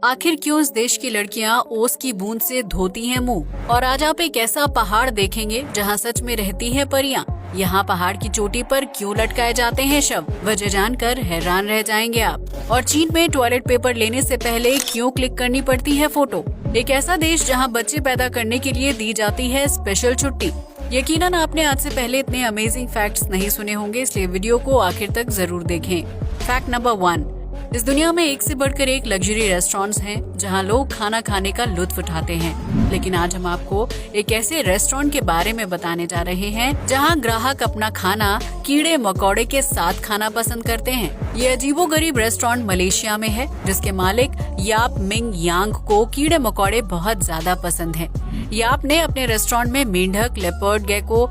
आखिर क्यों इस देश की लड़कियां ओस की बूंद से धोती हैं मुंह? और आज आप एक ऐसा पहाड़ देखेंगे जहां सच में रहती हैं परियां। यहाँ पहाड़ की चोटी पर क्यों लटकाए जाते हैं शव, वजह जानकर हैरान रह जाएंगे आप। और चीन में टॉयलेट पेपर लेने से पहले क्यों क्लिक करनी पड़ती है फोटो। एक ऐसा देश जहाँ बच्चे पैदा करने के लिए दी जाती है स्पेशल छुट्टी। यकीनन आपने आज से पहले इतने अमेजिंग फैक्ट्स नहीं सुने होंगे, इसलिए वीडियो को आखिर तक जरूर देखें। फैक्ट नंबर 1, इस दुनिया में एक से बढ़कर एक लग्जरी रेस्टोरेंट्स हैं जहां लोग खाना खाने का लुत्फ उठाते हैं। लेकिन आज हम आपको एक ऐसे रेस्टोरेंट के बारे में बताने जा रहे हैं जहां ग्राहक अपना खाना कीड़े मकोड़े के साथ खाना पसंद करते हैं। ये अजीबोगरीब रेस्टोरेंट मलेशिया में है, जिसके मालिक याप मिंग यांग को कीड़े मकोड़े बहुत ज्यादा पसंद हैं। याप ने अपने रेस्टोरेंट में मेंढक, लेपर्ड, गेको,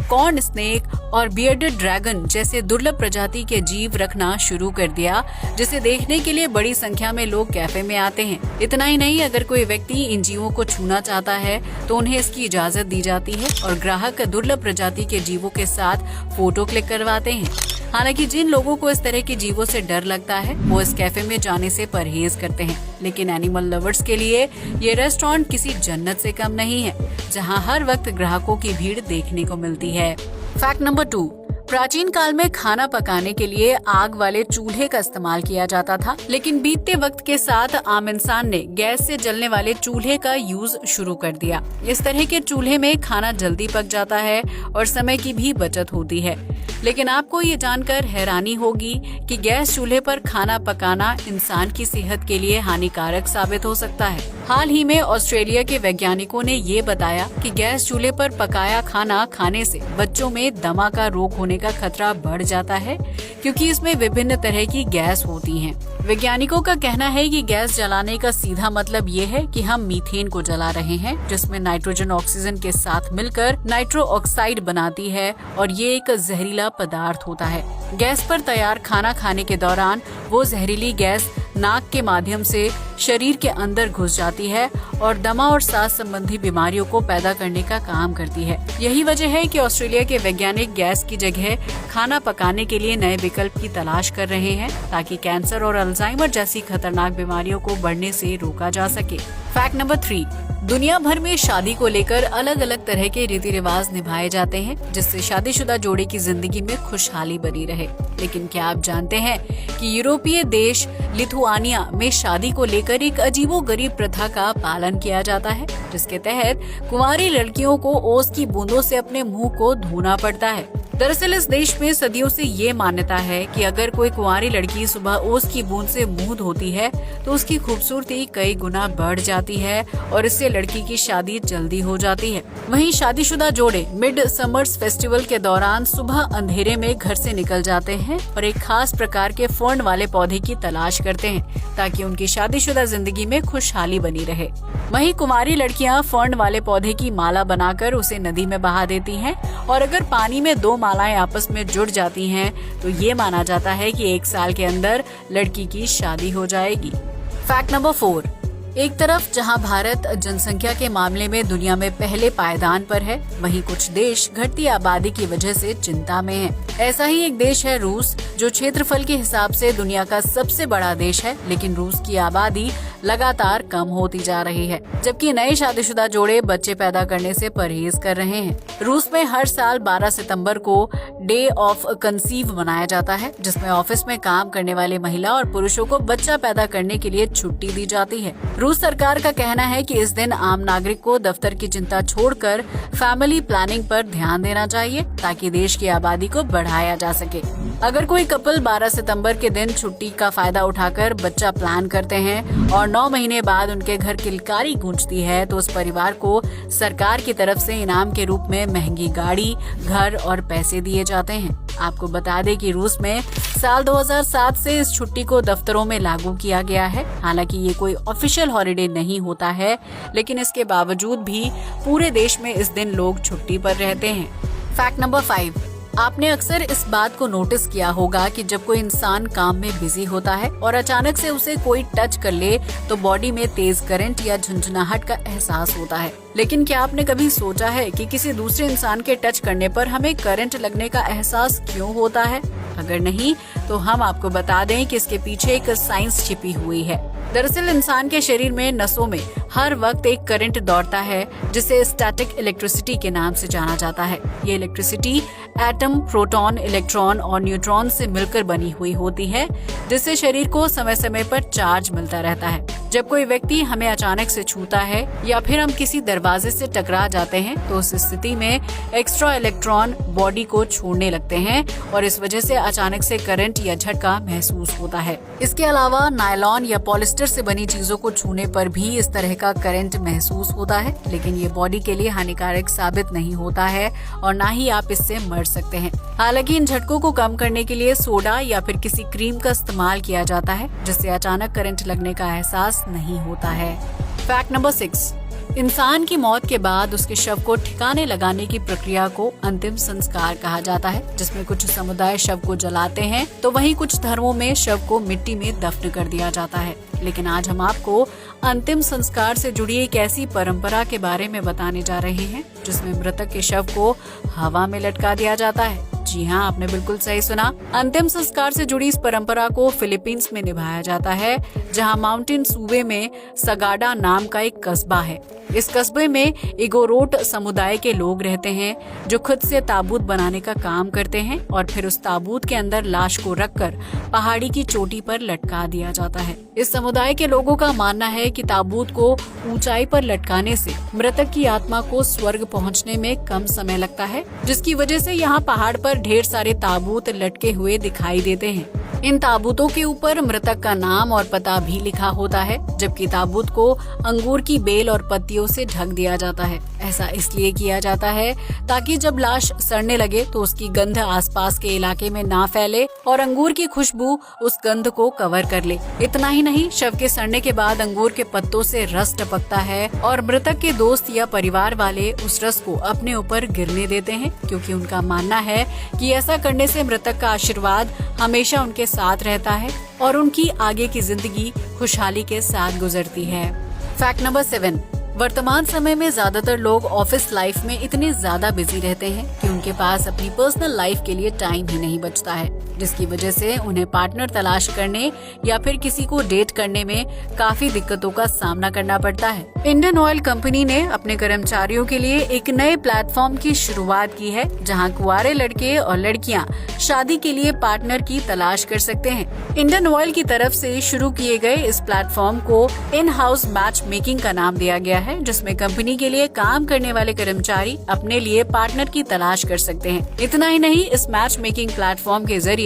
कॉर्न स्नेक और बियर्डेड ड्रैगन जैसे दुर्लभ प्रजाति के जीव रखना शुरू कर दिया, जिसे देखने के लिए बड़ी संख्या में लोग कैफे में आते हैं। इतना ही नहीं, अगर कोई व्यक्ति इन जीवों को छूना चाहता है तो उन्हें इसकी इजाजत दी जाती है और ग्राहक दुर्लभ प्रजाति के जीवों के साथ फोटो क्लिक करवाते हैं। हालांकि जिन लोगों को इस तरह के जीवों से डर लगता है वो इस कैफे में जाने से परहेज करते हैं, लेकिन एनिमल लवर्स के लिए ये रेस्टोरेंट किसी जन्नत से कम नहीं है, जहां हर वक्त ग्राहकों की भीड़ देखने को मिलती है। फैक्ट नंबर 2, प्राचीन काल में खाना पकाने के लिए आग वाले चूल्हे का इस्तेमाल किया जाता था, लेकिन बीतते वक्त के साथ आम इंसान ने गैस से जलने वाले चूल्हे का यूज शुरू कर दिया। इस तरह के चूल्हे में खाना जल्दी पक जाता है और समय की भी बचत होती है। लेकिन आपको ये जानकर हैरानी होगी कि गैस चूल्हे पर खाना पकाना इंसान की सेहत के लिए हानिकारक साबित हो सकता है। हाल ही में ऑस्ट्रेलिया के वैज्ञानिकों ने ये बताया कि गैस चूल्हे पर पकाया खाना खाने से बच्चों में दमा का रोग होने का खतरा बढ़ जाता है, क्योंकि इसमें विभिन्न तरह की गैस होती हैं। वैज्ञानिकों का कहना है कि गैस जलाने का सीधा मतलब ये है कि हम मीथेन को जला रहे हैं, जिसमें नाइट्रोजन ऑक्सीजन के साथ मिलकर नाइट्रो ऑक्साइड बनाती है और ये एक जहरीला पदार्थ होता है। गैस पर तैयार खाना खाने के दौरान वो जहरीली गैस नाक के माध्यम से शरीर के अंदर घुस जाती है और दमा और सांस संबंधी बीमारियों को पैदा करने का काम करती है। यही वजह है कि ऑस्ट्रेलिया के वैज्ञानिक गैस की जगह खाना पकाने के लिए नए विकल्प की तलाश कर रहे हैं, ताकि कैंसर और अल्जाइमर जैसी खतरनाक बीमारियों को बढ़ने से रोका जा सके। फैक्ट नंबर 3, दुनिया भर में शादी को लेकर अलग अलग तरह के रीति रिवाज निभाए जाते हैं, जिससे शादीशुदा जोड़े की जिंदगी में खुशहाली बनी रहे। लेकिन क्या आप जानते हैं कि यूरोपीय देश लिथुआनिया में शादी को लेकर एक अजीबोगरीब प्रथा का पालन किया जाता है, जिसके तहत कुंवारी लड़कियों को ओस की बूंदों से अपने मुंह को धोना पड़ता है। दरअसल इस देश में सदियों से ये मान्यता है कि अगर कोई कुंवारी लड़की सुबह ओस की बूंद से मुंह धोती है तो उसकी खूबसूरती कई गुना बढ़ जाती है और इससे लड़की की शादी जल्दी हो जाती है। वहीं शादीशुदा जोड़े मिड समर्स फेस्टिवल के दौरान सुबह अंधेरे में घर से निकल जाते हैं और एक खास प्रकार के फर्न वाले पौधे की तलाश करते हैं, ताकि उनकी शादीशुदा जिंदगी में खुशहाली बनी रहे। वहीं कुंवारी लड़कियां फर्न वाले पौधे की माला बनाकर उसे नदी में बहा देती हैं और अगर पानी में 2 मालाएं आपस में जुड़ जाती हैं तो ये माना जाता है कि 1 साल के अंदर लड़की की शादी हो जाएगी। फैक्ट नंबर 4, एक तरफ जहां भारत जनसंख्या के मामले में दुनिया में पहले पायदान पर है, वहीं कुछ देश घटती आबादी की वजह से चिंता में हैं। ऐसा ही एक देश है रूस, जो क्षेत्रफल के हिसाब से दुनिया का सबसे बड़ा देश है, लेकिन रूस की आबादी लगातार कम होती जा रही है, जबकि नए शादीशुदा जोड़े बच्चे पैदा करने से परहेज कर रहे हैं। रूस में हर साल 12 सितंबर को डे ऑफ कंसीव मनाया जाता है, जिसमें ऑफिस में काम करने वाले महिला और पुरुषों को बच्चा पैदा करने के लिए छुट्टी दी जाती है। रूस सरकार का कहना है कि इस दिन आम नागरिक को दफ्तर की चिंता छोड़कर फैमिली प्लानिंग पर ध्यान देना चाहिए, ताकि देश की आबादी को बढ़ाया जा सके। अगर कोई कपल 12 सितंबर के दिन छुट्टी का फायदा उठाकर बच्चा प्लान करते हैं और 9 महीने बाद उनके घर किलकारी गूंजती है, तो उस परिवार को सरकार की तरफ से इनाम के रूप में महंगी गाड़ी, घर और पैसे दिए जाते हैं। आपको बता दें कि रूस में साल 2007 से इस छुट्टी को दफ्तरों में लागू किया गया है। हालांकि ये कोई ऑफिशियल हॉलिडे नहीं होता है, लेकिन इसके बावजूद भी पूरे देश में इस दिन लोग छुट्टी पर रहते हैं। फैक्ट नंबर 5, आपने अक्सर इस बात को नोटिस किया होगा कि जब कोई इंसान काम में बिजी होता है और अचानक से उसे कोई टच कर ले तो बॉडी में तेज करंट या झुंझुनाहट का एहसास होता है। लेकिन क्या आपने कभी सोचा है कि किसी दूसरे इंसान के टच करने पर हमें करंट लगने का एहसास क्यों होता है? अगर नहीं तो हम आपको बता दें कि इसके पीछे एक साइंस छिपी हुई है। दरअसल इंसान के शरीर में नसों में हर वक्त एक करंट दौड़ता है जिसे स्टैटिक इलेक्ट्रिसिटी के नाम से जाना जाता है। ये इलेक्ट्रिसिटी एटम, प्रोटॉन, इलेक्ट्रॉन और न्यूट्रॉन से मिलकर बनी हुई होती है, जिससे शरीर को समय समय पर चार्ज मिलता रहता है। जब कोई व्यक्ति हमें अचानक से छूता है या फिर हम किसी दरवाजे से टकरा जाते हैं तो उस स्थिति में एक्स्ट्रा इलेक्ट्रॉन बॉडी को छोड़ने लगते हैं और इस वजह से अचानक से करंट या झटका महसूस होता है। इसके अलावा नायलॉन या पॉलिस्टर से बनी चीजों को छूने पर भी इस तरह का करंट महसूस होता है, लेकिन ये बॉडी के लिए हानिकारक साबित नहीं होता है और ना ही आप इससे मर सकते हैं। हालांकि इन झटकों को कम करने के लिए सोडा या फिर किसी क्रीम का इस्तेमाल किया जाता है, जिससे अचानक करंट लगने का एहसास नहीं होता है। फैक्ट नंबर 6, इंसान की मौत के बाद उसके शव को ठिकाने लगाने की प्रक्रिया को अंतिम संस्कार कहा जाता है, जिसमें कुछ समुदाय शव को जलाते हैं तो वहीं कुछ धर्मों में शव को मिट्टी में दफन कर दिया जाता है। लेकिन आज हम आपको अंतिम संस्कार से जुड़ी एक ऐसी परंपरा के बारे में बताने जा रहे हैं जिसमें मृतक के शव को हवा में लटका दिया जाता है। जी हाँ, आपने बिल्कुल सही सुना। अंतिम संस्कार से जुड़ी इस परंपरा को फिलीपींस में निभाया जाता है, जहाँ माउंटेन सूबे में सगाडा नाम का एक कस्बा है। इस कस्बे में इगोरोट समुदाय के लोग रहते हैं जो खुद से ताबूत बनाने का काम करते हैं और फिर उस ताबूत के अंदर लाश को रखकर पहाड़ी की चोटी पर लटका दिया जाता है। इस समुदाय के लोगों का मानना है कि ताबूत को ऊंचाई पर लटकाने से मृतक की आत्मा को स्वर्ग पहुंचने में कम समय लगता है, जिसकी वजह से यहाँ पहाड़ पर ढेर सारे ताबूत लटके हुए दिखाई देते हैं। इन ताबूतों के ऊपर मृतक का नाम और पता भी लिखा होता है, जबकि ताबूत को अंगूर की बेल और पत्तियों से ढक दिया जाता है। ऐसा इसलिए किया जाता है ताकि जब लाश सड़ने लगे तो उसकी गंध आसपास के इलाके में ना फैले और अंगूर की खुशबू उस गंध को कवर कर ले। इतना ही नहीं, शव के सड़ने के बाद अंगूर के पत्तों से रस टपकता है और मृतक के दोस्त या परिवार वाले उस रस को अपने ऊपर गिरने देते हैं, क्योंकि उनका मानना है कि ऐसा करने से मृतक का आशीर्वाद हमेशा उनके साथ रहता है और उनकी आगे की जिंदगी खुशहाली के साथ गुजरती है। फैक्ट नंबर 7, वर्तमान समय में ज्यादातर लोग ऑफिस लाइफ में इतने ज्यादा बिजी रहते हैं कि उनके पास अपनी पर्सनल लाइफ के लिए टाइम ही नहीं बचता है, जिसकी वजह से उन्हें पार्टनर तलाश करने या फिर किसी को डेट करने में काफी दिक्कतों का सामना करना पड़ता है। इंडियन ऑयल कंपनी ने अपने कर्मचारियों के लिए एक नए प्लेटफॉर्म की शुरुआत की है, जहां कुंवारे लड़के और लड़कियां शादी के लिए पार्टनर की तलाश कर सकते हैं। इंडियन ऑयल की तरफ से शुरू किए गए इस प्लेटफॉर्म को इन हाउस मैच मेकिंग का नाम दिया गया है, जिसमें कंपनी के लिए काम करने वाले कर्मचारी अपने लिए पार्टनर की तलाश कर सकते हैं। इतना ही नहीं, इस मैच मेकिंग प्लेटफॉर्म के जरिए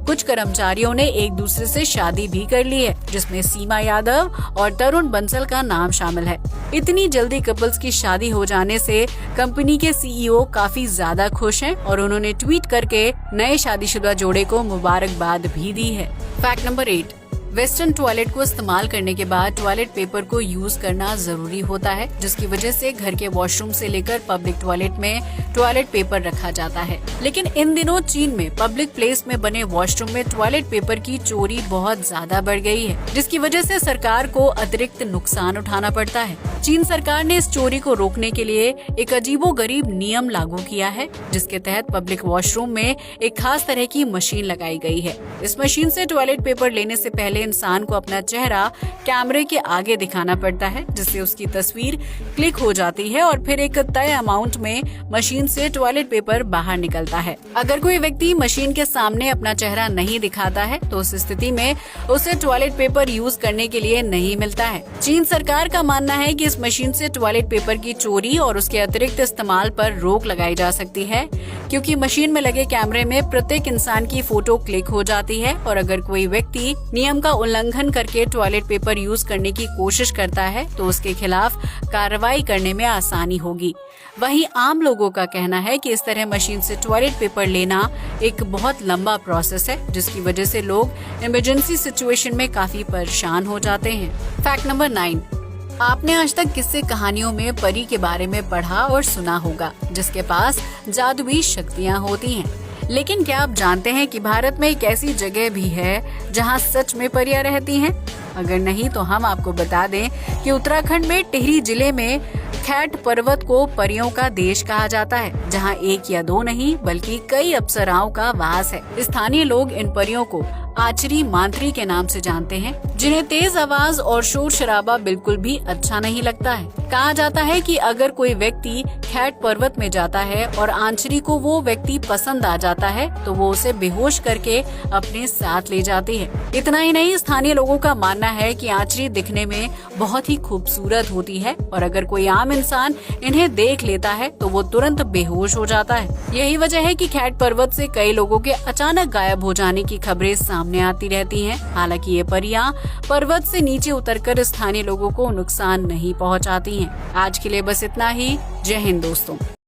कुछ कर्मचारियों ने एक दूसरे से शादी भी कर ली है, जिसमें सीमा यादव और तरुण बंसल का नाम शामिल है। इतनी जल्दी कपल्स की शादी हो जाने से कंपनी के सीईओ काफी ज्यादा खुश हैं और उन्होंने ट्वीट करके नए शादीशुदा जोड़े को मुबारकबाद भी दी है। फैक्ट नंबर 8, वेस्टर्न टॉयलेट को इस्तेमाल करने के बाद टॉयलेट पेपर को यूज करना जरूरी होता है, जिसकी वजह से घर के वॉशरूम से लेकर पब्लिक टॉयलेट में टॉयलेट पेपर रखा जाता है। लेकिन इन दिनों चीन में पब्लिक प्लेस में बने वॉशरूम में टॉयलेट पेपर की चोरी बहुत ज्यादा बढ़ गई है, जिसकी वजह से सरकार को अतिरिक्त नुकसान उठाना पड़ता है। चीन सरकार ने इस चोरी को रोकने के लिए एक अजीबोगरीब नियम लागू किया है, जिसके तहत पब्लिक वॉशरूम में एक खास तरह की मशीन लगाई गई है। इस मशीन से टॉयलेट पेपर लेने से पहले इंसान को अपना चेहरा कैमरे के आगे दिखाना पड़ता है, जिससे उसकी तस्वीर क्लिक हो जाती है और फिर एक तय अमाउंट में मशीन से टॉयलेट पेपर बाहर निकलता है। अगर कोई व्यक्ति मशीन के सामने अपना चेहरा नहीं दिखाता है तो उस स्थिति में उसे टॉयलेट पेपर यूज करने के लिए नहीं मिलता है। चीन सरकार का मानना है कि इस मशीन से टॉयलेट पेपर की चोरी और उसके अतिरिक्त इस्तेमाल पर रोक लगाई जा सकती है, क्योंकि मशीन में लगे कैमरे में प्रत्येक इंसान की फोटो क्लिक हो जाती है और अगर कोई व्यक्ति नियम का उल्लंघन करके टॉयलेट पेपर यूज करने की कोशिश करता है तो उसके खिलाफ कार्रवाई करने में आसानी होगी। वहीं आम लोगों का कहना है कि इस तरह मशीन से टॉयलेट पेपर लेना एक बहुत लंबा प्रोसेस है, जिसकी वजह से लोग इमरजेंसी सिचुएशन में काफी परेशान हो जाते हैं। फैक्ट नंबर 9, आपने आज तक किस्से कहानियों में परी के बारे में पढ़ा और सुना होगा, जिसके पास जादुई शक्तियाँ होती हैं। लेकिन क्या आप जानते हैं कि भारत में एक ऐसी जगह भी है जहां सच में परियां रहती हैं? अगर नहीं तो हम आपको बता दें कि उत्तराखंड में टिहरी जिले में खैट पर्वत को परियों का देश कहा जाता है, जहां एक या दो नहीं बल्कि कई अप्सराओं का वास है। स्थानीय लोग इन परियों को आचरी मांत्री के नाम से जानते हैं, जिन्हें तेज आवाज और शोर शराबा बिल्कुल भी अच्छा नहीं लगता है। कहा जाता है कि अगर कोई व्यक्ति खैट पर्वत में जाता है और आंचरी को वो व्यक्ति पसंद आ जाता है तो वो उसे बेहोश करके अपने साथ ले जाती है। इतना ही नहीं, स्थानीय लोगों का मानना है कि आंचरी दिखने में बहुत ही खूबसूरत होती है और अगर कोई आम इंसान इन्हें देख लेता है तो वो तुरंत बेहोश हो जाता है। यही वजह है कि खैट पर्वत से कई लोगों के अचानक गायब हो जाने की खबरें सामने आती रहती हैं। हालांकि ये परियां पर्वत से नीचे उतरकर स्थानीय लोगों को नुकसान नहीं पहुंचाती हैं। आज के लिए बस इतना ही। जय हिंद दोस्तों।